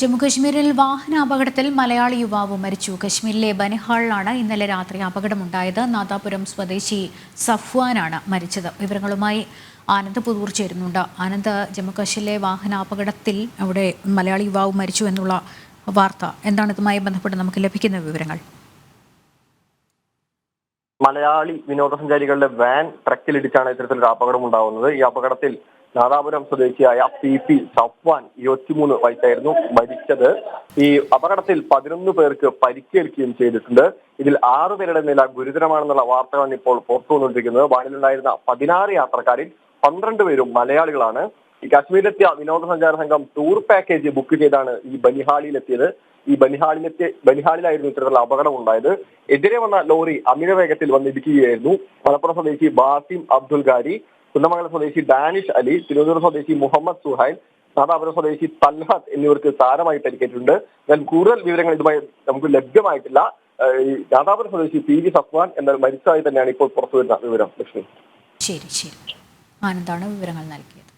ജമ്മുകശ്മീരിൽ വാഹനാപകടത്തിൽ മലയാളി യുവാവ് മരിച്ചു. കശ്മീരിലെ ബനിഹാളിലാണ് ഇന്നലെ രാത്രി അപകടമുണ്ടായത്. നാദാപുരം സ്വദേശി സഫ്വാനാണ് മരിച്ചത്. വിവരങ്ങളുമായി ആനന്ദ് പുതൂർ ചേരുന്നുണ്ട്. ആനന്ദ്, ജമ്മുകശ്മീരിലെ വാഹനാപകടത്തിൽ അവിടെ മലയാളി യുവാവ് മരിച്ചു എന്നുള്ള വാർത്ത എന്താണ്? ഇതുമായി ബന്ധപ്പെട്ട് നമുക്ക് ലഭിക്കുന്ന വിവരങ്ങൾ. മലയാളി വിനോദസഞ്ചാരികളുടെ വാൻ ട്രക്കിലിടിച്ചാണ് ഇത്തരത്തിലൊരു അപകടം ഉണ്ടാവുന്നത്. ഈ അപകടത്തിൽ നാദാപുരം സ്വദേശിയായ പി സഫ്വാൻ 23 വയസ്സായിരുന്നു മരിച്ചത്. ഈ അപകടത്തിൽ 11 പേർക്ക് പരിക്കേൽക്കുകയും ചെയ്തിട്ടുണ്ട്. ഇതിൽ 6 പേരുടെ നില ഗുരുതരമാണെന്നുള്ള വാർത്തകളാണ് ഇപ്പോൾ പുറത്തു വന്നുകൊണ്ടിരിക്കുന്നത്. വാനിലുണ്ടായിരുന്ന 16 യാത്രക്കാരിൽ 12 പേരും മലയാളികളാണ്. ഈ കാശ്മീരിലെത്തിയ വിനോദസഞ്ചാര സംഘം ടൂർ പാക്കേജ് ബുക്ക് ചെയ്താണ് ഈ ബനിഹാളിലെത്തിയത്. ഈ ബനിഹാളിലായിരുന്നു ഇത്തരത്തിലുള്ള അപകടം ഉണ്ടായത്. എതിരെ വന്ന ലോറി അമിത വേഗത്തിൽ വന്നിടിക്കുകയായിരുന്നു. മലപ്പുറം സ്വദേശി ബാസിം അബ്ദുൽ ഗാരി, കുന്നമംഗലം സ്വദേശി ഡാനിഷ് അലി, തിരുവനന്തപുരം സ്വദേശി മുഹമ്മദ് സുഹൈൽ, നാദാപുരം സ്വദേശി തൽഹത്ത് എന്നിവർക്ക് സാരമായി പരിക്കേറ്റിട്ടുണ്ട്. എന്നാൽ കൂടുതൽ വിവരങ്ങൾ ഇതുമായി നമുക്ക് ലഭ്യമായിട്ടില്ല. നാദാപുരം സ്വദേശി പി സഫ്വാൻ എന്ന മരിച്ചതായി തന്നെയാണ് ഇപ്പോൾ പുറത്തുവരുന്ന വിവരം. ലക്ഷ്മി, ശരി, ആനന്ദാണ് വിവരങ്ങൾ നൽകിയത്.